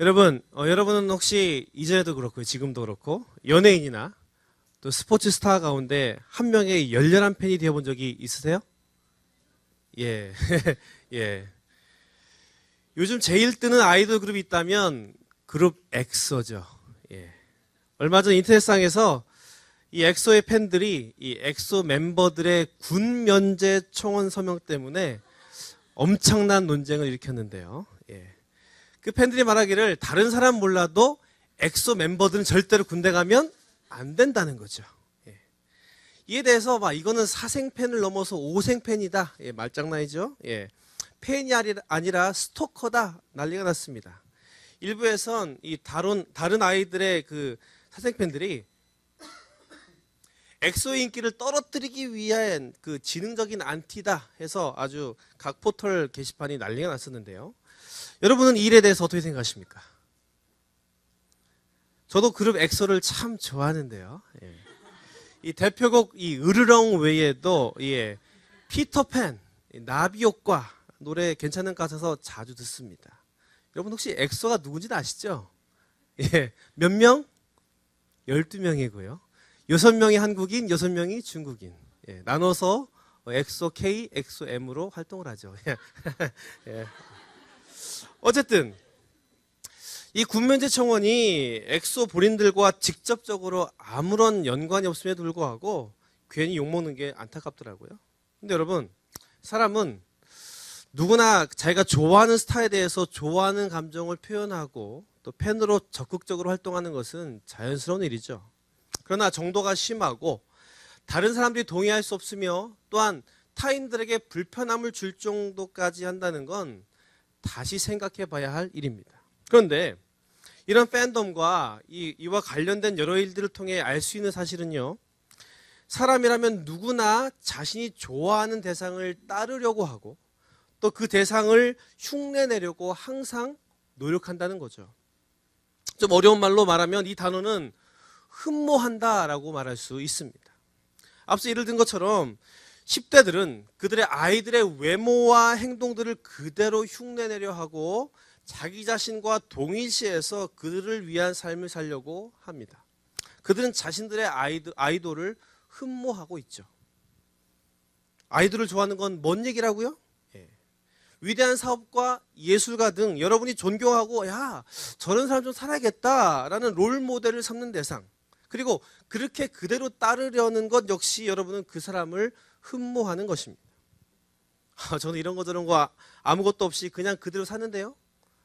여러분은 혹시 이전에도 그렇고 지금도 그렇고 연예인이나 또 스포츠 스타 가운데 한 명의 열렬한 팬이 되어본 적이 있으세요? 예, 예. 요즘 제일 뜨는 아이돌 그룹이 있다면 그룹 엑소죠. 예. 얼마 전 인터넷상에서 이 엑소의 팬들이 이 엑소 멤버들의 군 면제 청원 서명 때문에 엄청난 논쟁을 일으켰는데요. 예. 그 팬들이 말하기를 다른 사람 몰라도 엑소 멤버들은 절대로 군대 가면 안 된다는 거죠. 예. 이에 대해서 이거는 사생팬을 넘어서 오생팬이다. 예, 말장난이죠. 예. 팬이 아니라 스토커다 난리가 났습니다. 일부에선 이 다른 아이들의 그 사생팬들이 엑소의 인기를 떨어뜨리기 위한 그 지능적인 안티다 해서 아주 각 포털 게시판이 난리가 났었는데요. 여러분은 이 일에 대해서 어떻게 생각하십니까? 저도 그룹 엑소를 참 좋아하는데요. 예. 이 대표곡 이 으르렁 외에도 피터팬, 나비 효과 노래 괜찮은 가사서 자주 듣습니다. 여러분 혹시 엑소가 누군지 아시죠? 예. 몇 명? 12명이고요. 6명이 한국인, 6명이 중국인. 예. 나눠서 엑소 K, 엑소 M으로 활동을 하죠. 예. 어쨌든 이 군면제 청원이 엑소 본인들과 직접적으로 아무런 연관이 없음에도 불구하고 괜히 욕먹는 게 안타깝더라고요. 근데 여러분, 사람은 누구나 자기가 좋아하는 스타에 대해서 좋아하는 감정을 표현하고 또 팬으로 적극적으로 활동하는 것은 자연스러운 일이죠. 그러나 정도가 심하고 다른 사람들이 동의할 수 없으며 또한 타인들에게 불편함을 줄 정도까지 한다는 건 다시 생각해 봐야 할 일입니다. 그런데 이런 팬덤과 이와 관련된 여러 일들을 통해 알 수 있는 사실은요. 사람이라면 누구나 자신이 좋아하는 대상을 따르려고 하고 또 그 대상을 흉내내려고 항상 노력한다는 거죠. 좀 어려운 말로 말하면 이 단어는 흠모한다라고 말할 수 있습니다. 앞서 예를 든 것처럼 10대들은 그들의 아이들의 외모와 행동들을 그대로 흉내내려 하고 자기 자신과 동일시해서 그들을 위한 삶을 살려고 합니다. 그들은 자신들의 아이돌을 흠모하고 있죠. 아이돌을 좋아하는 건 뭔 얘기라고요? 예. 위대한 사업가, 예술가 등 여러분이 존경하고 저런 사람 좀 살아야겠다라는 롤 모델을 삼는 대상, 그리고 그렇게 그대로 따르려는 것 역시 여러분은 그 사람을 흠모하는 것입니다. 저는 이런 거 저런 거 아무것도 없이 그냥 그대로 사는데요?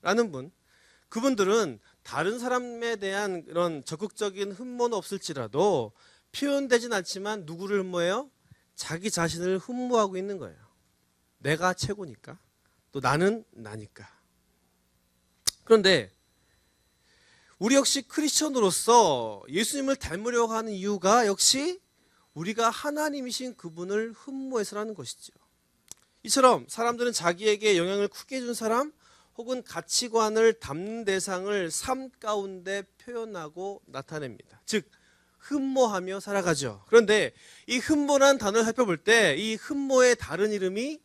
라는 분, 그분들은 다른 사람에 대한 그런 적극적인 흠모는 없을지라도 표현되진 않지만 누구를 흠모해요? 자기 자신을 흠모하고 있는 거예요. 내가 최고니까, 또 나는 나니까. 그런데 우리 역시 크리스천으로서 예수님을 닮으려고 하는 이유가 역시 우리가 하나님이신 그분을 흠모해서라는 것이죠. 이처럼 사람들은 자기에게 영향을 크게 준 사람 혹은 가치관을 담는 대상을 삶 가운데 표현하고 나타냅니다. 즉 흠모하며 살아가죠. 그런데 이 흠모라는 단어를 살펴볼 때 이 흠모의 다른 이름이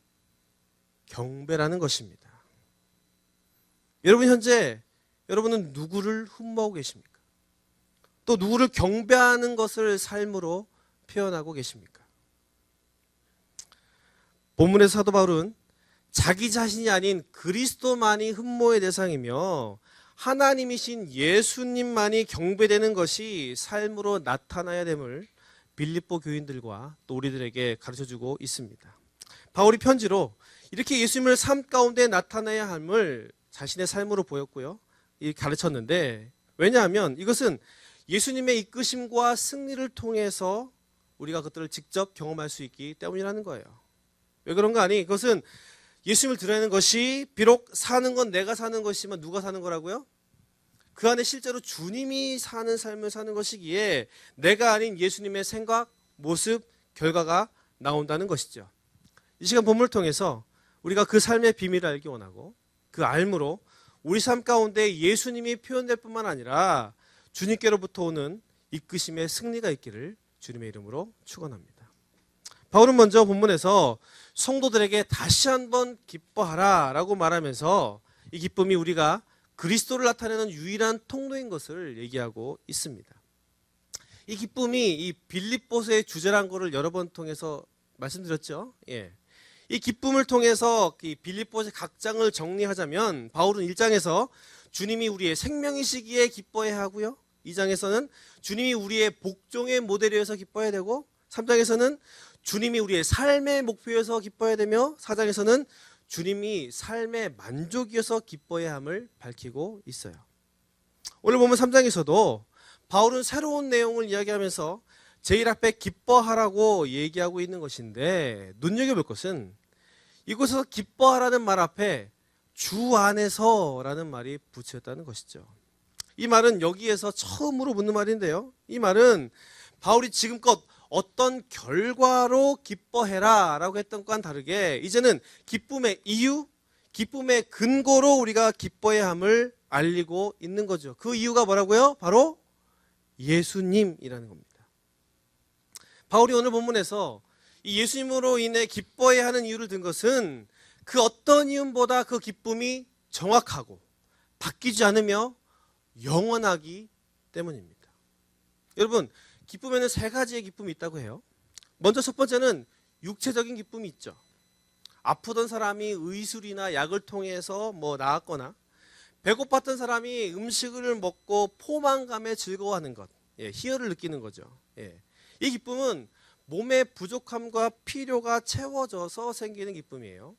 경배라는 것입니다. 여러분은 누구를 흠모하고 계십니까? 또 누구를 경배하는 것을 삶으로 표현하고 계십니까? 본문에서 사도 바울은 자기 자신이 아닌 그리스도만이 흠모의 대상이며 하나님이신 예수님만이 경배되는 것이 삶으로 나타나야 됨을 빌립보 교인들과 또 우리들에게 가르쳐주고 있습니다. 바울이 편지로 이렇게 예수님을 삶 가운데 나타내야 함을 자신의 삶으로 보였고요. 이렇게 가르쳤는데, 왜냐하면 이것은 예수님의 이끄심과 승리를 통해서 우리가 그것들을 직접 경험할 수 있기 때문이라는 거예요. 왜 그런가 하니 그것은 예수님을 드러내는 것이 비록 사는 건 내가 사는 것이지만 누가 사는 거라고요? 그 안에 실제로 주님이 사는 삶을 사는 것이기에 내가 아닌 예수님의 생각, 모습, 결과가 나온다는 것이죠. 이 시간 본문을 통해서 우리가 그 삶의 비밀을 알기 원하고 그 알므로 우리 삶 가운데 예수님이 표현될 뿐만 아니라 주님께로부터 오는 이끄심의 승리가 있기를 주님의 이름으로 축원합니다. 바울은 먼저 본문에서 성도들에게 다시 한번 기뻐하라 라고 말하면서 이 기쁨이 우리가 그리스도를 나타내는 유일한 통로인 것을 얘기하고 있습니다. 이 기쁨이 이 빌립보서의 주제란 거를 여러 번 통해서 말씀드렸죠. 예. 이 기쁨을 통해서 이 빌립보서의 각 장을 정리하자면 바울은 1장에서 주님이 우리의 생명이시기에 기뻐해야 하고요. 2장에서는 주님이 우리의 복종의 모델이어서 기뻐해야 되고 3장에서는 주님이 우리의 삶의 목표여서 기뻐해야 되며 4장에서는 주님이 삶의 만족이어서 기뻐해야 함을 밝히고 있어요. 오늘 보면 3장에서도 바울은 새로운 내용을 이야기하면서 제일 앞에 기뻐하라고 얘기하고 있는 것인데 눈여겨볼 것은 이곳에서 기뻐하라는 말 앞에 주 안에서라는 말이 붙였다는 것이죠. 이 말은 여기에서 처음으로 묻는 말인데요. 이 말은 바울이 지금껏 어떤 결과로 기뻐해라 라고 했던 것과는 다르게 이제는 기쁨의 이유, 기쁨의 근거로 우리가 기뻐해야 함을 알리고 있는 거죠. 그 이유가 뭐라고요? 바로 예수님이라는 겁니다. 바울이 오늘 본문에서 이 예수님으로 인해 기뻐해야 하는 이유를 든 것은 그 어떤 이유보다 그 기쁨이 정확하고 바뀌지 않으며 영원하기 때문입니다. 여러분, 기쁨에는 세 가지의 기쁨이 있다고 해요. 먼저 첫 번째는 육체적인 기쁨이 있죠. 아프던 사람이 의술이나 약을 통해서 나았거나 배고팠던 사람이 음식을 먹고 포만감에 즐거워하는 것, 희열을 느끼는 거죠. 이 기쁨은 몸의 부족함과 필요가 채워져서 생기는 기쁨이에요.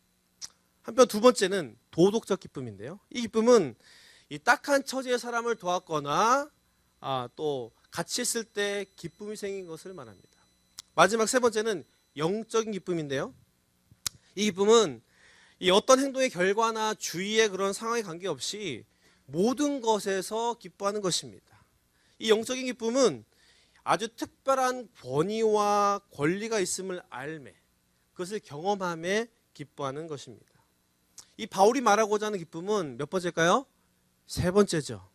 한편 두 번째는 도덕적 기쁨인데요. 이 기쁨은 이 딱한 처지의 사람을 도왔거나 또 같이 있을 때 기쁨이 생긴 것을 말합니다. 마지막 세 번째는 영적인 기쁨인데요. 이 기쁨은 이 어떤 행동의 결과나 주위의 그런 상황에 관계없이 모든 것에서 기뻐하는 것입니다. 이 영적인 기쁨은 아주 특별한 권위와 권리가 있음을 알매 그것을 경험함에 기뻐하는 것입니다. 이 바울이 말하고자 하는 기쁨은 몇 번째일까요? 세 번째죠.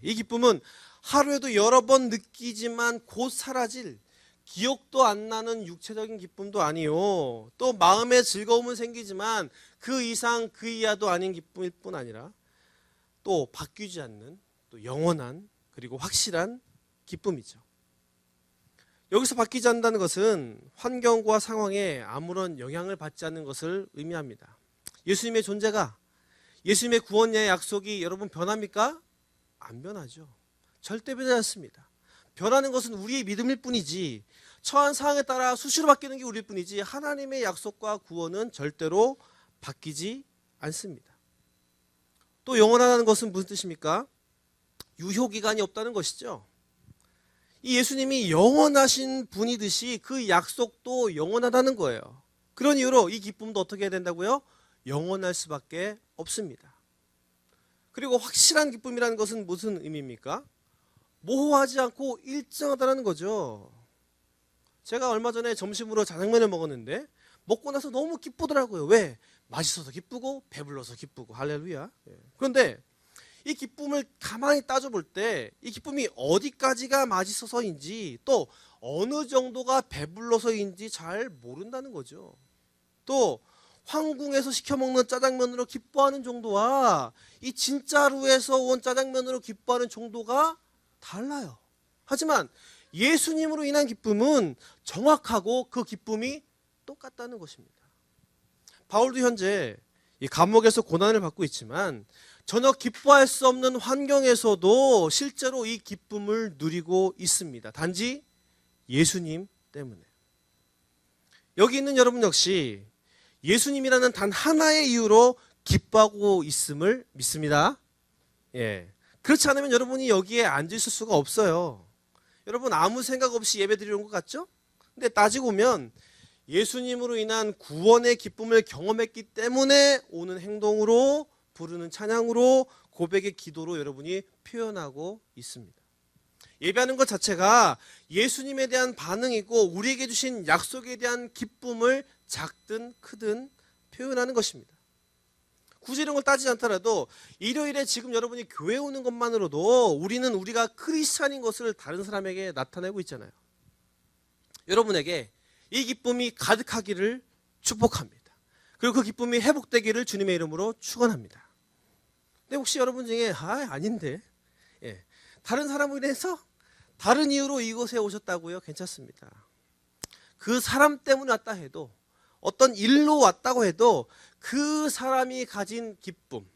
이 기쁨은 하루에도 여러 번 느끼지만 곧 사라질 기억도 안 나는 육체적인 기쁨도 아니요. 또 마음의 즐거움은 생기지만 그 이상 그 이하도 아닌 기쁨일 뿐 아니라 또 바뀌지 않는 또 영원한 그리고 확실한 기쁨이죠. 여기서 바뀌지 않는다는 것은 환경과 상황에 아무런 영향을 받지 않는 것을 의미합니다. 예수님의 존재가 예수님의 구원의 약속이 여러분 변합니까? 안 변하죠. 절대 변하지 않습니다. 변하는 것은 우리의 믿음일 뿐이지 처한 상황에 따라 수시로 바뀌는 게 우리일 뿐이지 하나님의 약속과 구원은 절대로 바뀌지 않습니다. 또 영원하다는 것은 무슨 뜻입니까? 유효기간이 없다는 것이죠. 이 예수님이 영원하신 분이듯이 그 약속도 영원하다는 거예요. 그런 이유로 이 기쁨도 어떻게 해야 된다고요? 영원할 수밖에 없습니다. 그리고 확실한 기쁨이라는 것은 무슨 의미입니까? 모호하지 않고 일정하다는 거죠. 제가 얼마 전에 점심으로 자장면을 먹었는데 먹고 나서 너무 기쁘더라고요. 왜? 맛있어서 기쁘고 배불러서 기쁘고 할렐루야. 그런데 이 기쁨을 가만히 따져볼 때 이 기쁨이 어디까지가 맛있어서인지 또 어느 정도가 배불러서인지 잘 모른다는 거죠. 또 황궁에서 시켜먹는 짜장면으로 기뻐하는 정도와 이 진짜루에서 온 짜장면으로 기뻐하는 정도가 달라요. 하지만 예수님으로 인한 기쁨은 정확하고 그 기쁨이 똑같다는 것입니다. 바울도 현재 이 감옥에서 고난을 받고 있지만 전혀 기뻐할 수 없는 환경에서도 실제로 이 기쁨을 누리고 있습니다. 단지 예수님 때문에. 여기 있는 여러분 역시 예수님이라는 단 하나의 이유로 기뻐하고 있음을 믿습니다. 그렇지 않으면 여러분이 여기에 앉으실 수가 없어요. 여러분 아무 생각 없이 예배 드리는 것 같죠? 근데 따지고 보면 예수님으로 인한 구원의 기쁨을 경험했기 때문에 오는 행동으로 부르는 찬양으로 고백의 기도로 여러분이 표현하고 있습니다. 예배하는 것 자체가 예수님에 대한 반응이고 우리에게 주신 약속에 대한 기쁨을 작든 크든 표현하는 것입니다. 굳이 이런 걸 따지지 않더라도 일요일에 지금 여러분이 교회 오는 것만으로도 우리가 크리스찬인 것을 다른 사람에게 나타내고 있잖아요. 여러분에게 이 기쁨이 가득하기를 축복합니다. 그리고 그 기쁨이 회복되기를 주님의 이름으로 축원합니다. 근데 혹시 여러분 중에 아닌데, 예, 다른 사람으로 인해서 다른 이유로 이곳에 오셨다고요? 괜찮습니다. 그 사람 때문에 왔다 해도, 어떤 일로 왔다고 해도 그 사람이 가진 기쁨,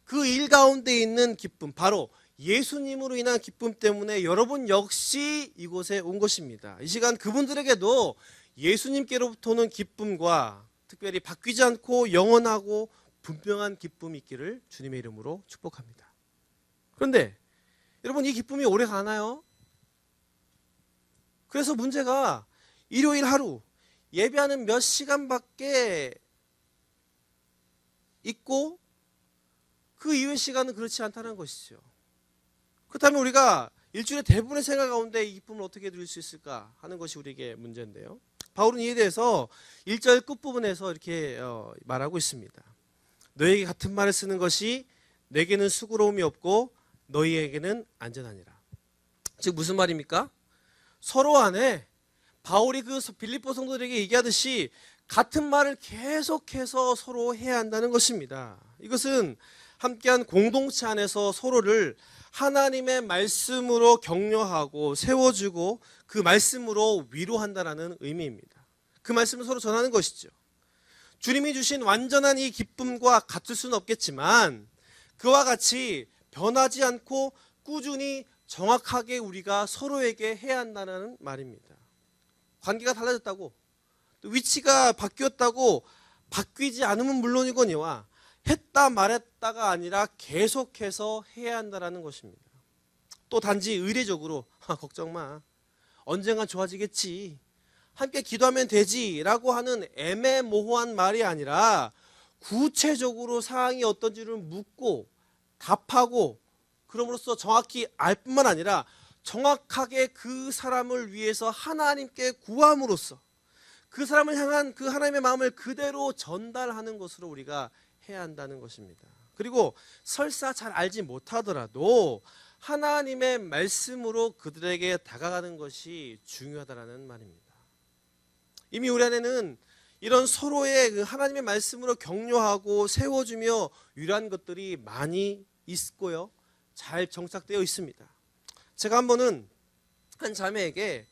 그 일 가운데 있는 기쁨, 바로 예수님으로 인한 기쁨 때문에 여러분 역시 이곳에 온 것입니다. 이 시간 그분들에게도 예수님께로부터 오는 기쁨과 특별히 바뀌지 않고 영원하고 분명한 기쁨이 있기를 주님의 이름으로 축복합니다. 그런데 여러분, 이 기쁨이 오래 가나요? 그래서 문제가 일요일 하루 예배하는 몇 시간밖에 있고 그 이후의 시간은 그렇지 않다는 것이죠. 그렇다면 우리가 일주일의 대부분의 생활 가운데 이 기쁨을 어떻게 누릴 수 있을까 하는 것이 우리에게 문제인데요. 바울은 이에 대해서 1절 끝부분에서 이렇게 말하고 있습니다. 너에게 같은 말을 쓰는 것이 내게는 수고로움이 없고 너희에게는 안전하니라. 즉 무슨 말입니까? 서로 안에 바울이 그 빌립보 성도들에게 얘기하듯이 같은 말을 계속해서 서로 해야 한다는 것입니다. 이것은 함께한 공동체 안에서 서로를 하나님의 말씀으로 격려하고 세워주고 그 말씀으로 위로한다는 의미입니다. 그 말씀을 서로 전하는 것이죠. 주님이 주신 완전한 이 기쁨과 같을 수는 없겠지만 그와 같이 변하지 않고 꾸준히 정확하게 우리가 서로에게 해야 한다는 말입니다. 관계가 달라졌다고, 또 위치가 바뀌었다고 바뀌지 않으면 물론이거니와 했다 말했다가 아니라 계속해서 해야 한다는 것입니다. 또 단지 의례적으로 걱정 마, 언젠간 좋아지겠지, 함께 기도하면 되지 라고 하는 애매모호한 말이 아니라 구체적으로 상황이 어떤지를 묻고 답하고 그럼으로써 정확히 알 뿐만 아니라 정확하게 그 사람을 위해서 하나님께 구함으로써 그 사람을 향한 그 하나님의 마음을 그대로 전달하는 것으로 우리가 해야 한다는 것입니다. 그리고 설사 잘 알지 못하더라도 하나님의 말씀으로 그들에게 다가가는 것이 중요하다는 말입니다. 이미 우리 안에는 이런 서로의 그 하나님의 말씀으로 격려하고 세워주며 위로한 것들이 많이 있고요, 잘 정착되어 있습니다. 제가 한 번은 한 자매에게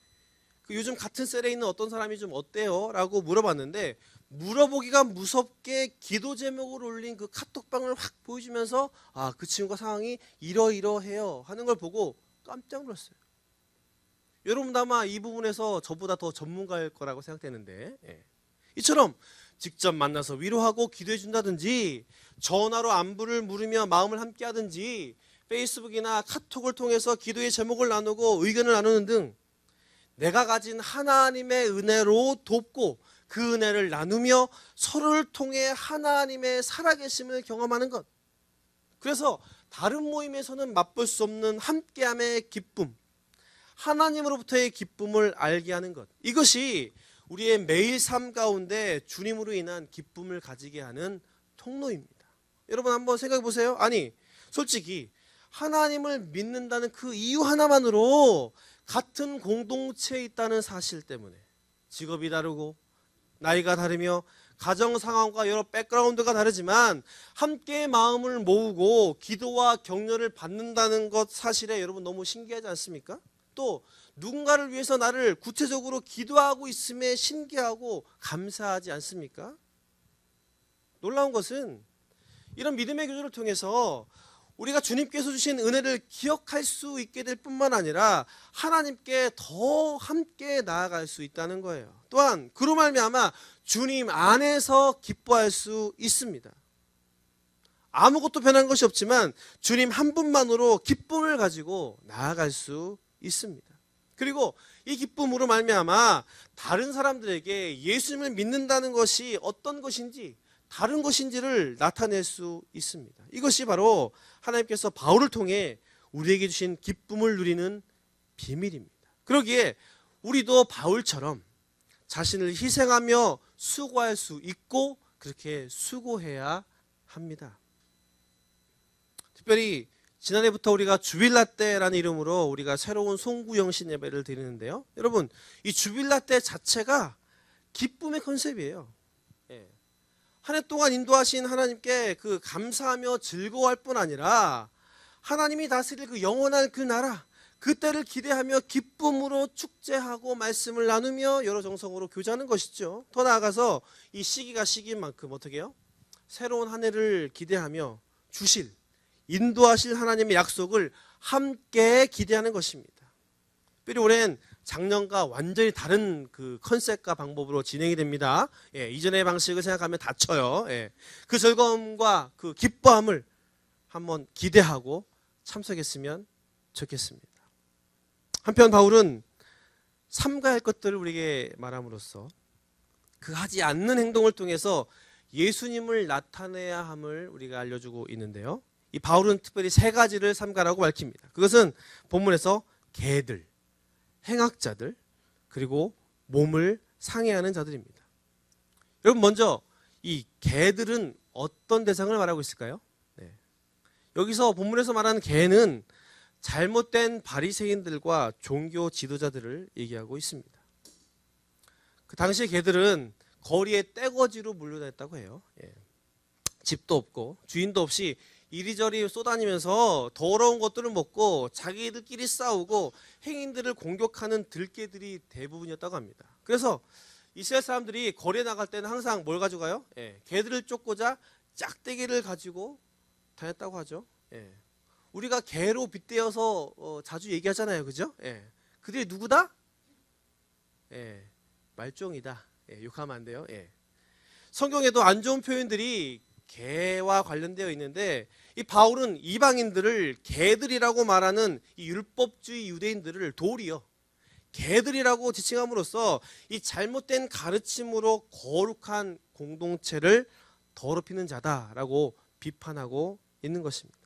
요즘 같은 셀에 있는 어떤 사람이 좀 어때요? 라고 물어봤는데 물어보기가 무섭게 기도 제목을 올린 그 카톡방을 확 보여주면서 그 친구가 상황이 이러이러해요 하는 걸 보고 깜짝 놀랐어요. 여러분도 아마 이 부분에서 저보다 더 전문가일 거라고 생각되는데, 이처럼 직접 만나서 위로하고 기도해 준다든지 전화로 안부를 물으며 마음을 함께 하든지 페이스북이나 카톡을 통해서 기도의 제목을 나누고 의견을 나누는 등 내가 가진 하나님의 은혜로 돕고 그 은혜를 나누며 서로를 통해 하나님의 살아계심을 경험하는 것, 그래서 다른 모임에서는 맛볼 수 없는 함께함의 기쁨, 하나님으로부터의 기쁨을 알게 하는 것, 이것이 우리의 매일 삶 가운데 주님으로 인한 기쁨을 가지게 하는 통로입니다. 여러분 한번 생각해 보세요. 아니 솔직히 하나님을 믿는다는 그 이유 하나만으로 같은 공동체에 있다는 사실 때문에 직업이 다르고 나이가 다르며 가정 상황과 여러 백그라운드가 다르지만 함께 마음을 모으고 기도와 격려를 받는다는 것 사실에 여러분 너무 신기하지 않습니까? 또 누군가를 위해서 나를 구체적으로 기도하고 있음에 신기하고 감사하지 않습니까? 놀라운 것은 이런 믿음의 교조를 통해서 우리가 주님께서 주신 은혜를 기억할 수 있게 될 뿐만 아니라 하나님께 더 함께 나아갈 수 있다는 거예요. 또한 그로 말미암아 주님 안에서 기뻐할 수 있습니다. 아무것도 변한 것이 없지만 주님 한 분만으로 기쁨을 가지고 나아갈 수 있습니다. 그리고 이 기쁨으로 말미암아 다른 사람들에게 예수님을 믿는다는 것이 어떤 것인지 다른 것인지를 나타낼 수 있습니다. 이것이 바로 하나님께서 바울을 통해 우리에게 주신 기쁨을 누리는 비밀입니다. 그러기에 우리도 바울처럼 자신을 희생하며 수고할 수 있고 그렇게 수고해야 합니다. 특별히 지난해부터 우리가 주빌라떼라는 이름으로 우리가 새로운 송구영신 예배를 드리는데요. 여러분 이 주빌라떼 자체가 기쁨의 컨셉이에요. 한 해 동안 인도하신 하나님께 그 감사하며 즐거워할 뿐 아니라 하나님이 다스릴 그 영원한 그 나라, 그때를 기대하며 기쁨으로 축제하고 말씀을 나누며 여러 정성으로 교제하는 것이죠. 더 나아가서 이 시기가 시기인 만큼 어떻게 해요? 새로운 한 해를 기대하며 주실, 인도하실 하나님의 약속을 함께 기대하는 것입니다. 특별히 올해는 작년과 완전히 다른 그 컨셉과 방법으로 진행이 됩니다. 이전의 방식을 생각하면 다쳐요. 그 즐거움과 그 기뻐함을 한번 기대하고 참석했으면 좋겠습니다. 한편 바울은 삼가할 것들을 우리에게 말함으로써 그 하지 않는 행동을 통해서 예수님을 나타내야 함을 우리가 알려주고 있는데요. 이 바울은 특별히 세 가지를 삼가라고 밝힙니다. 그것은 본문에서 개들, 행악자들, 그리고 몸을 상해하는 자들입니다. 여러분, 먼저 이 개들은 어떤 대상을 말하고 있을까요? 여기서 본문에서 말하는 개는 잘못된 바리새인들과 종교 지도자들을 얘기하고 있습니다. 그 당시의 개들은 거리에 떼거지로 물려다녔다고 해요. 집도 없고 주인도 없이 이리저리 쏘다니면서 더러운 것들을 먹고 자기들끼리 싸우고 행인들을 공격하는 들개들이 대부분이었다고 합니다. 그래서 이스라엘 사람들이 거리에 나갈 때는 항상 뭘 가져가요? 개들을 쫓고자 짝대기를 가지고 다녔다고 하죠. 우리가 개로 빗대어서 자주 얘기하잖아요, 그죠? 그들이 누구다? 말종이다. 욕하면 안 돼요. 성경에도 안 좋은 표현들이 개와 관련되어 있는데 이 바울은 이방인들을 개들이라고 말하는 이 율법주의 유대인들을 도리어 개들이라고 지칭함으로써 이 잘못된 가르침으로 거룩한 공동체를 더럽히는 자다라고 비판하고 있는 것입니다.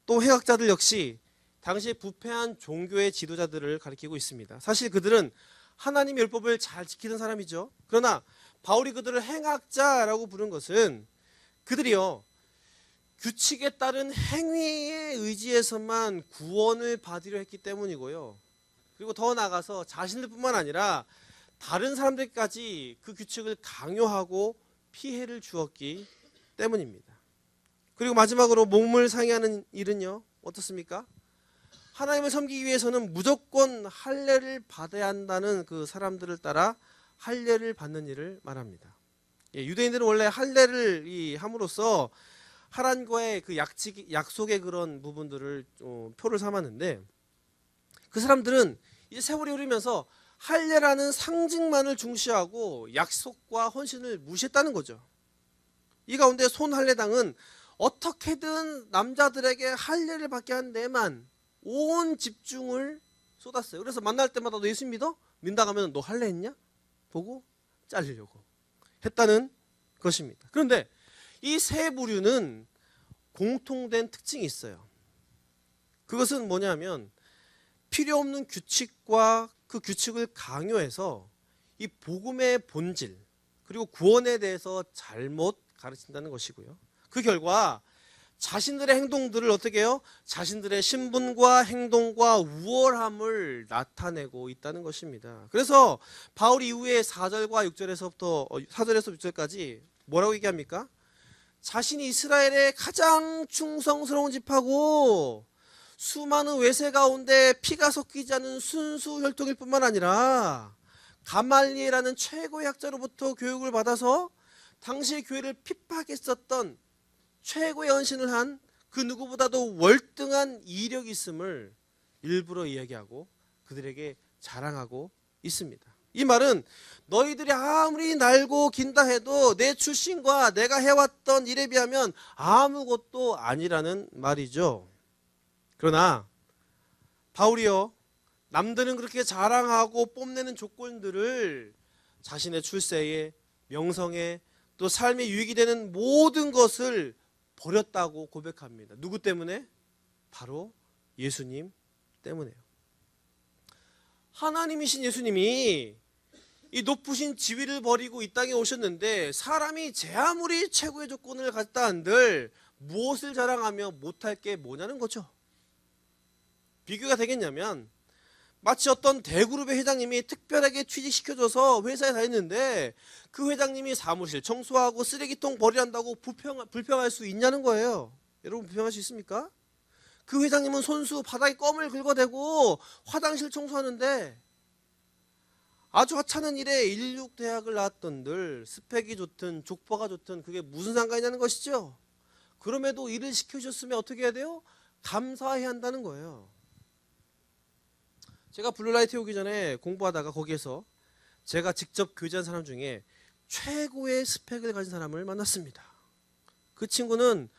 또 행악자들 역시 당시 부패한 종교의 지도자들을 가리키고 있습니다. 사실 그들은 하나님의 율법을 잘 지키던 사람이죠. 그러나 바울이 그들을 행악자라고 부른 것은 그들이요, 규칙에 따른 행위에 의지해서만 구원을 받으려 했기 때문이고요. 그리고 더 나아가서 자신들뿐만 아니라 다른 사람들까지 그 규칙을 강요하고 피해를 주었기 때문입니다. 그리고 마지막으로 몸을 상해하는 일은요, 어떻습니까? 하나님을 섬기기 위해서는 무조건 할례를 받아야 한다는 그 사람들을 따라 할례를 받는 일을 말합니다. 유대인들은 원래 할례를 함으로써 하나님과의 그 약속의 그런 부분들을 표를 삼았는데 그 사람들은 이제 세월이 흐르면서 할례라는 상징만을 중시하고 약속과 헌신을 무시했다는 거죠. 이 가운데 손할례당은 어떻게든 남자들에게 할례를 받게 한 데만 온 집중을 쏟았어요. 그래서 만날 때마다 너 예수 믿어? 믿다 가면 너 할례 했냐? 보고 잘리려고 했다는 것입니다. 그런데 이 세 부류는 공통된 특징이 있어요. 그것은 뭐냐면 필요 없는 규칙과 그 규칙을 강요해서 이 복음의 본질 그리고 구원에 대해서 잘못 가르친다는 것이고요. 그 결과 자신들의 행동들을 어떻게 해요? 자신들의 신분과 행동과 우월함을 나타내고 있다는 것입니다. 그래서 바울이 이후에 4절과 6절에서부터 4절에서 6절까지 뭐라고 얘기합니까? 자신이 이스라엘의 가장 충성스러운 집하고 수많은 외세 가운데 피가 섞이지 않은 순수 혈통일 뿐만 아니라 가말리엘이라는 최고의 학자로부터 교육을 받아서 당시의 교회를 핍박했었던 최고의 헌신을 한 그 누구보다도 월등한 이력이 있음을 일부러 이야기하고 그들에게 자랑하고 있습니다. 이 말은 너희들이 아무리 날고 긴다 해도 내 출신과 내가 해왔던 일에 비하면 아무것도 아니라는 말이죠. 그러나 바울이요, 남들은 그렇게 자랑하고 뽐내는 조건들을 자신의 출세에, 명성에, 또 삶에 유익이 되는 모든 것을 버렸다고 고백합니다. 누구 때문에? 바로 예수님 때문에요. 하나님이신 예수님이 이 높으신 지위를 버리고 이 땅에 오셨는데 사람이 제 아무리 최고의 조건을 갖다 한들 무엇을 자랑하며 못할 게 뭐냐는 거죠. 비교가 되겠냐면 마치 어떤 대그룹의 회장님이 특별하게 취직시켜줘서 회사에 다녔는데 그 회장님이 사무실 청소하고 쓰레기통 버리란다고 불평할 수 있냐는 거예요. 여러분 불평할 수 있습니까? 그 회장님은 손수 바닥에 껌을 긁어대고 화장실 청소하는데 아주 하찮은 일에 인류대학을 나왔던들 스펙이 좋든 족보가 좋든 그게 무슨 상관이냐는 것이죠. 그럼에도 일을 시켜주셨으면 어떻게 해야 돼요? 감사해야 한다는 거예요. 제가 블루라이트 오기 전에 공부하다가 거기에서 제가 직접 교제한 사람 중에 최고의 스펙을 가진 사람을 만났습니다. 그 친구는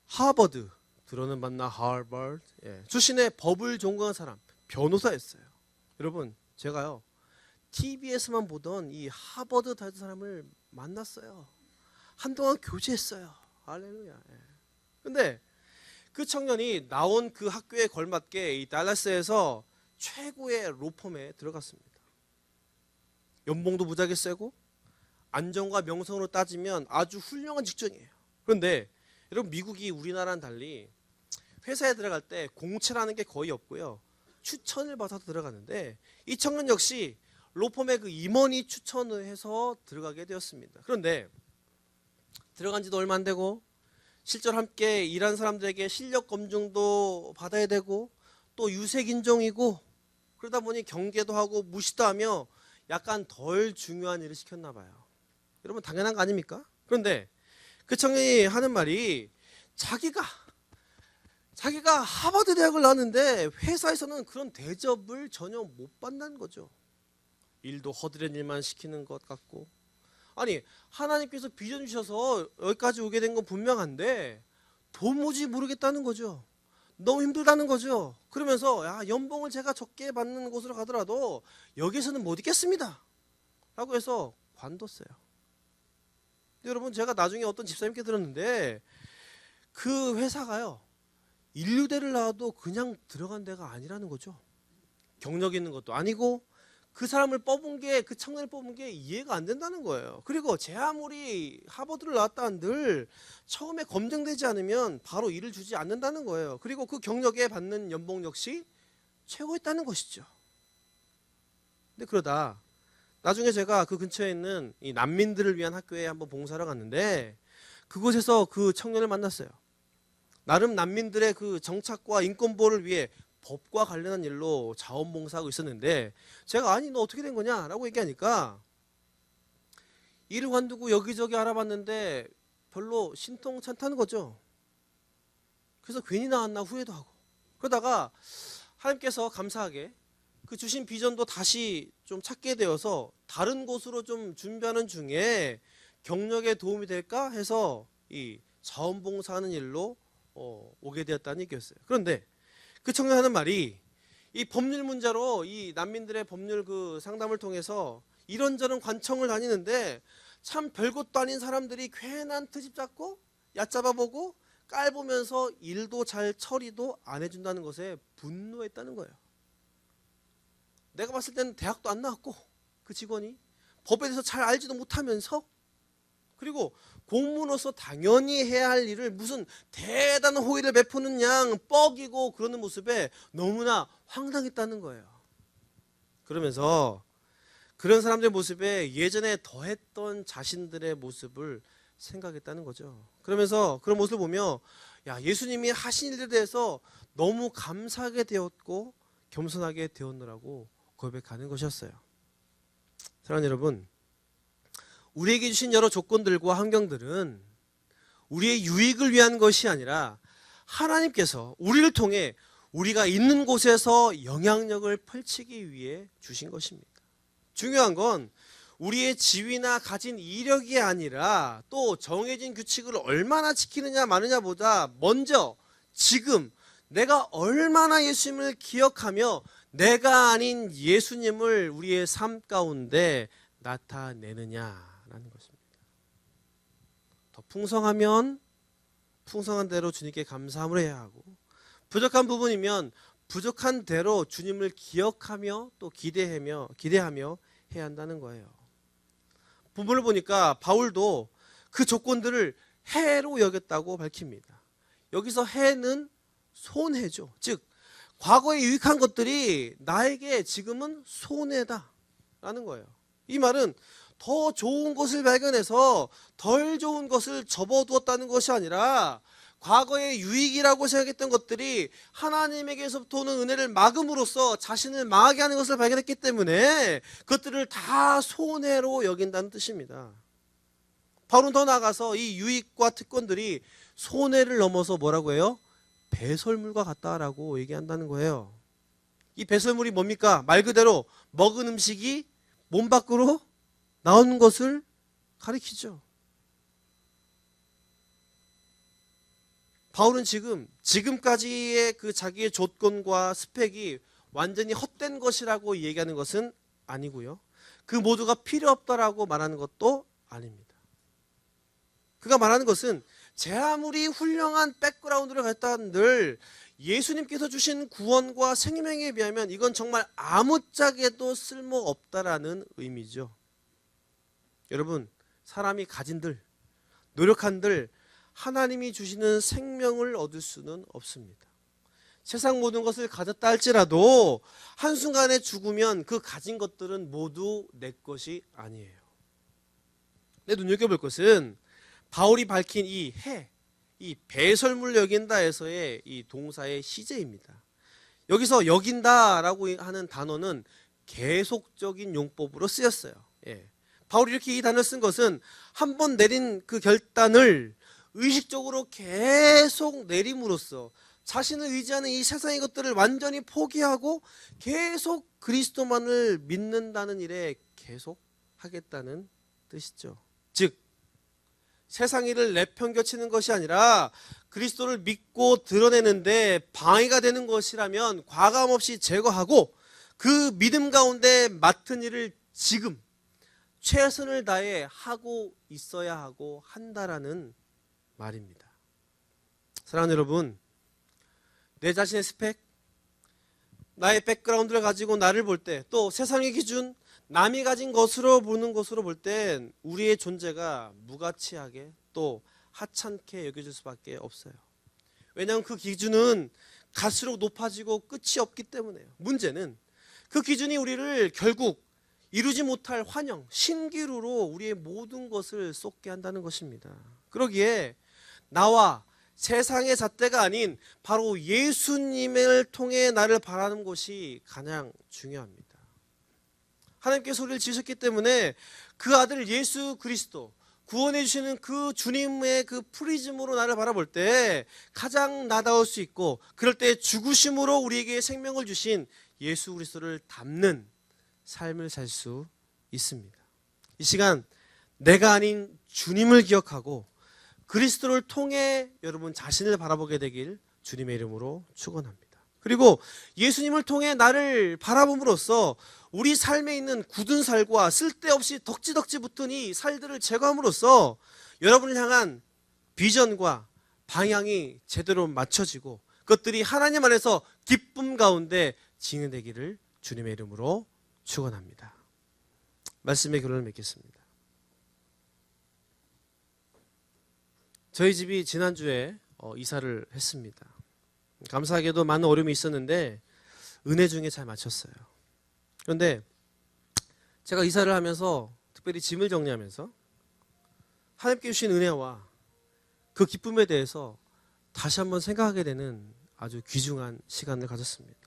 하버드, 들어는 봤나 하버드 출신의 법을 전공한 사람, 변호사였어요. 여러분 제가요 TV에서만 보던 이 하버드 다닌 사람을 만났어요. 한동안 교제했어요. 할렐루야. 근데 그 청년이 나온 그 학교에 걸맞게 이 달라스에서 최고의 로펌에 들어갔습니다. 연봉도 무지하게 세고 안정과 명성으로 따지면 아주 훌륭한 직종이에요. 그런데 여러분 미국이 우리나라랑 달리 회사에 들어갈 때 공채라는 게 거의 없고요. 추천을 받아서 들어가는데 이 청년 역시 로펌의 그 임원이 추천을 해서 들어가게 되었습니다. 그런데 들어간 지도 얼마 안 되고 실제로 함께 일한 사람들에게 실력 검증도 받아야 되고 또 유색인종이고 그러다 보니 경계도 하고 무시도 하며 약간 덜 중요한 일을 시켰나 봐요. 여러분 당연한 거 아닙니까? 그런데 그 청년이 하는 말이 자기가 하버드 대학을 나왔는데 회사에서는 그런 대접을 전혀 못 받는 거죠. 일도 허드렛 일만 시키는 것 같고 아니 하나님께서 비전 주셔서 여기까지 오게 된 건 분명한데 도무지 모르겠다는 거죠. 너무 힘들다는 거죠. 그러면서 야 연봉을 제가 적게 받는 곳으로 가더라도 여기서는 못 있겠습니다 라고 해서 관뒀어요. 여러분 제가 나중에 어떤 집사님께 들었는데 그 회사가요 인류대를 나와도 그냥 들어간 데가 아니라는 거죠. 경력 있는 것도 아니고 그 사람을 뽑은 게 그 청년을 뽑은 게 이해가 안 된다는 거예요. 그리고 제 아무리 하버드를 나왔다 한들 처음에 검증되지 않으면 바로 일을 주지 않는다는 거예요. 그리고 그 경력에 받는 연봉 역시 최고였다는 것이죠. 근데 그러다 나중에 제가 그 근처에 있는 이 난민들을 위한 학교에 한번 봉사를 갔는데 그곳에서 그 청년을 만났어요. 나름 난민들의 그 정착과 인권보호를 위해 법과 관련한 일로 자원봉사하고 있었는데 제가 아니 너 어떻게 된 거냐 라고 얘기하니까 일을 관두고 여기저기 알아봤는데 별로 신통찮다는 거죠. 그래서 괜히 나왔나 후회도 하고 그러다가 하나님께서 감사하게 그 주신 비전도 다시 좀 찾게 되어서 다른 곳으로 좀 준비하는 중에 경력에 도움이 될까 해서 이 자원봉사하는 일로 오게 되었다는 얘기였어요. 그런데 그 청년 하는 말이 이 법률 문제로 이 난민들의 법률 그 상담을 통해서 이런저런 관청을 다니는데 참 별것도 아닌 사람들이 괜한 트집 잡고 얕잡아보고 깔보면서 일도 잘 처리도 안 해준다는 것에 분노했다는 거예요. 내가 봤을 때는 대학도 안 나왔고 그 직원이 법에 대해서 잘 알지도 못하면서 그리고 공무원으로서 당연히 해야 할 일을 무슨 대단한 호의를 베푸는 양 뻐기고 그러는 모습에 너무나 황당했다는 거예요. 그러면서 그런 사람들의 모습에 예전에 더했던 자신들의 모습을 생각했다는 거죠. 그러면서 그런 모습을 보며 야 예수님이 하신 일에 대해서 너무 감사하게 되었고 겸손하게 되었노라고 고백하는 것이었어요. 사랑하는 여러분, 우리에게 주신 여러 조건들과 환경들은 우리의 유익을 위한 것이 아니라 하나님께서 우리를 통해 우리가 있는 곳에서 영향력을 펼치기 위해 주신 것입니다. 중요한 건 우리의 지위나 가진 이력이 아니라 또 정해진 규칙을 얼마나 지키느냐 마느냐보다 먼저 지금 내가 얼마나 예수님을 기억하며 내가 아닌 예수님을 우리의 삶 가운데 나타내느냐라는 것입니다. 더 풍성하면 풍성한 대로 주님께 감사함을 해야 하고 부족한 부분이면 부족한 대로 주님을 기억하며 또 기대하며 해야 한다는 거예요. 본문을 보니까 바울도 그 조건들을 해로 여겼다고 밝힙니다. 여기서 해는 손해죠. 즉 과거에 유익한 것들이 나에게 지금은 손해다라는 거예요. 이 말은 더 좋은 것을 발견해서 덜 좋은 것을 접어두었다는 것이 아니라 과거의 유익이라고 생각했던 것들이 하나님에게서부터 오는 은혜를 막음으로써 자신을 망하게 하는 것을 발견했기 때문에 그것들을 다 손해로 여긴다는 뜻입니다. 바울은 더 나아가서 이 유익과 특권들이 손해를 넘어서 뭐라고 해요? 배설물과 같다라고 얘기한다는 거예요. 이 배설물이 뭡니까? 말 그대로 먹은 음식이 몸 밖으로 나오는 것을 가리키죠. 바울은 지금까지의 그 자기의 조건과 스펙이 완전히 헛된 것이라고 얘기하는 것은 아니고요. 그 모두가 필요 없다라고 말하는 것도 아닙니다. 그가 말하는 것은 제 아무리 훌륭한 백그라운드를 갖다 한들 예수님께서 주신 구원과 생명에 비하면 이건 정말 아무짝에도 쓸모없다라는 의미죠. 여러분, 사람이 가진들, 노력한들 하나님이 주시는 생명을 얻을 수는 없습니다. 세상 모든 것을 가졌다 할지라도 한순간에 죽으면 그 가진 것들은 모두 내 것이 아니에요. 근데 눈여겨볼 것은 바울이 밝힌 이 배설물 여긴다에서의 이 동사의 시제입니다. 여기서 여긴다라고 하는 단어는 계속적인 용법으로 쓰였어요. 바울이 이렇게 이 단어를 쓴 것은 한 번 내린 그 결단을 의식적으로 계속 내림으로써 자신을 의지하는 이 세상의 것들을 완전히 포기하고 계속 그리스도만을 믿는다는 일에 계속 하겠다는 뜻이죠. 즉 세상 일을 내팽겨치는 것이 아니라 그리스도를 믿고 드러내는데 방해가 되는 것이라면 과감없이 제거하고 그 믿음 가운데 맡은 일을 지금 최선을 다해 하고 있어야 하고 한다라는 말입니다. 사랑하는 여러분, 내 자신의 스펙, 나의 백그라운드를 가지고 나를 볼 때, 또 세상의 기준, 남이 가진 것으로 보는 것으로 볼 땐 우리의 존재가 무가치하게 또 하찮게 여겨질 수밖에 없어요. 왜냐하면 그 기준은 갈수록 높아지고 끝이 없기 때문에요. 문제는 그 기준이 우리를 결국 이루지 못할 환영, 신기루로 우리의 모든 것을 쏟게 한다는 것입니다. 그러기에 나와 세상의 잣대가 아닌 바로 예수님을 통해 나를 바라는 것이 가장 중요합니다. 하나님께서 우리를 지으셨기 때문에 그 아들 예수 그리스도 구원해 주시는 그 주님의 그 프리즘으로 나를 바라볼 때 가장 나다울 수 있고, 그럴 때 죽으심으로 우리에게 생명을 주신 예수 그리스도를 닮는 삶을 살 수 있습니다. 이 시간 내가 아닌 주님을 기억하고 그리스도를 통해 여러분 자신을 바라보게 되길 주님의 이름으로 축원합니다. 그리고 예수님을 통해 나를 바라봄으로써 우리 삶에 있는 굳은 살과 쓸데없이 덕지덕지 붙은 이 살들을 제거함으로써 여러분을 향한 비전과 방향이 제대로 맞춰지고 그것들이 하나님 안에서 기쁨 가운데 진행되기를 주님의 이름으로 축원합니다. 말씀의 결론을 맺겠습니다. 저희 집이 지난주에 이사를 했습니다. 감사하게도 많은 어려움이 있었는데 은혜 중에 잘 마쳤어요. 그런데 제가 이사를 하면서 특별히 짐을 정리하면서 하나님께 주신 은혜와 그 기쁨에 대해서 다시 한번 생각하게 되는 아주 귀중한 시간을 가졌습니다.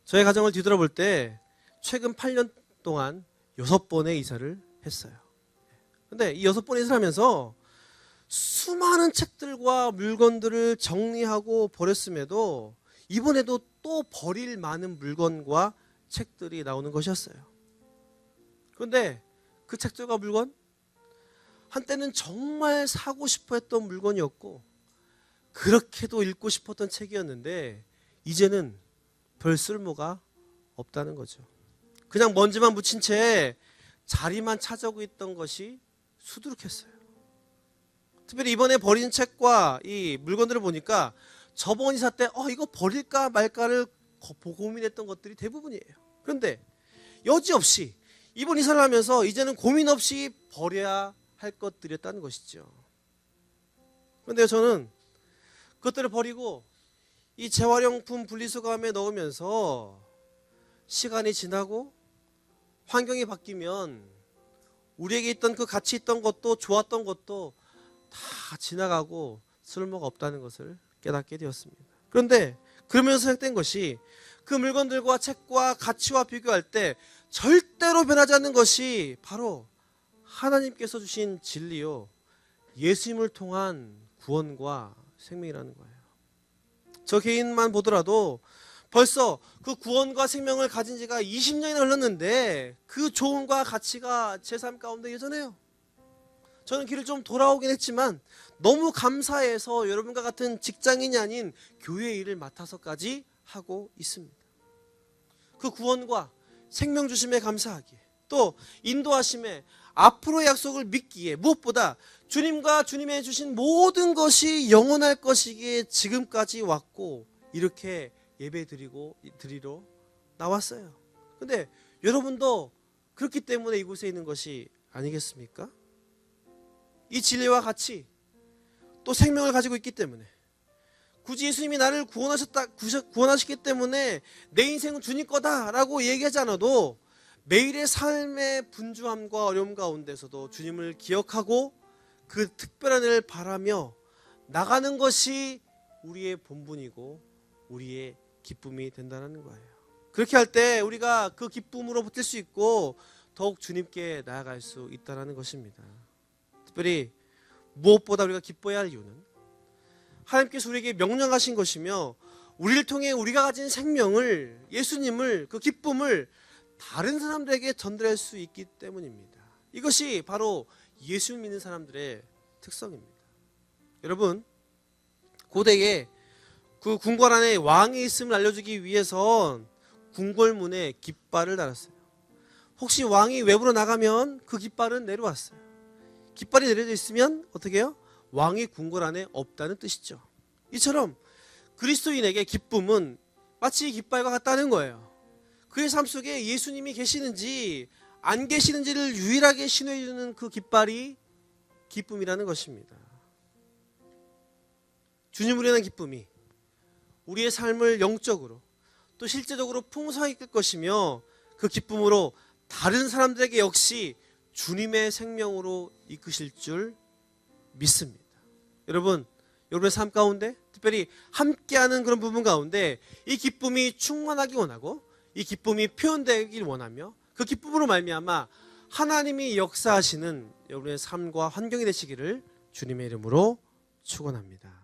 저의 가정을 뒤돌아볼 때 최근 8년 동안 6번의 이사를 했어요. 그런데 이 6번의 이사를 하면서 수많은 책들과 물건들을 정리하고 버렸음에도 이번에도 또 버릴 많은 물건과 책들이 나오는 것이었어요. 그런데 그 책들과 물건, 한때는 정말 사고 싶어 했던 물건이었고 그렇게도 읽고 싶었던 책이었는데 이제는 별 쓸모가 없다는 거죠. 그냥 먼지만 묻힌 채 자리만 차지하고 있던 것이 수두룩했어요. 특별히 이번에 버린 책과 이 물건들을 보니까 저번 이사 때 이거 버릴까 말까를 고민했던 것들이 대부분이에요. 그런데 여지없이 이번 이사를 하면서 이제는 고민 없이 버려야 할 것들이었다는 것이죠. 그런데 저는 그것들을 버리고 이 재활용품 분리수거함에 넣으면서 시간이 지나고 환경이 바뀌면 우리에게 있던 그 가치 있던 것도 좋았던 것도 다 지나가고 쓸모가 없다는 것을 깨닫게 되었습니다. 그런데 그러면서 생각된 것이 그 물건들과 책과 가치와 비교할 때 절대로 변하지 않는 것이 바로 하나님께서 주신 진리요, 예수님을 통한 구원과 생명이라는 거예요. 저 개인만 보더라도 벌써 그 구원과 생명을 가진 지가 20년이나 흘렀는데 그 조언과 가치가 제 삶 가운데 여전해요. 저는 길을 좀 돌아오긴 했지만 너무 감사해서 여러분과 같은 직장인이 아닌 교회 일을 맡아서까지 하고 있습니다. 그 구원과 생명 주심에 감사하기에, 또 인도하심에, 앞으로의 약속을 믿기에, 무엇보다 주님과 주님의 주신 모든 것이 영원할 것이기에 지금까지 왔고 이렇게 예배 드리러 나왔어요. 근데 여러분도 그렇기 때문에 이곳에 있는 것이 아니겠습니까? 이 진리와 가치, 또 생명을 가지고 있기 때문에, 굳이 예수님이 나를 구원하셨기 때문에 내 인생은 주님 거다라고 얘기하지 않아도 매일의 삶의 분주함과 어려움 가운데서도 주님을 기억하고 그 특별한 은혜를 바라며 나가는 것이 우리의 본분이고 우리의 기쁨이 된다는 거예요. 그렇게 할 때 우리가 그 기쁨으로 버틸 수 있고 더욱 주님께 나아갈 수 있다는 것입니다. 특별히 무엇보다 우리가 기뻐해야 할 이유는 하나님께서 우리에게 명령하신 것이며 우리를 통해 우리가 가진 생명을, 예수님을, 그 기쁨을 다른 사람들에게 전달할 수 있기 때문입니다. 이것이 바로 예수 믿는 사람들의 특성입니다. 여러분, 고대에 그 궁궐 안에 왕이 있음을 알려주기 위해선 궁궐문에 깃발을 달았어요. 혹시 왕이 외부로 나가면 그 깃발은 내려왔어요. 깃발이 내려져 있으면 어떻게 해요? 왕이 궁궐 안에 없다는 뜻이죠. 이처럼 그리스도인에게 기쁨은 마치 깃발과 같다는 거예요. 그의 삶 속에 예수님이 계시는지 안 계시는지를 유일하게 신호해주는 그 깃발이 기쁨이라는 것입니다. 주님으로 인한 기쁨이 우리의 삶을 영적으로 또 실제적으로 풍성하게 이끌 것이며 그 기쁨으로 다른 사람들에게 역시 주님의 생명으로 이끄실 줄 믿습니다. 여러분, 여러분의 삶 가운데 특별히 함께하는 그런 부분 가운데 이 기쁨이 충만하기 원하고 이 기쁨이 표현되길 원하며 그 기쁨으로 말미암아 하나님이 역사하시는 여러분의 삶과 환경이 되시기를 주님의 이름으로 축원합니다.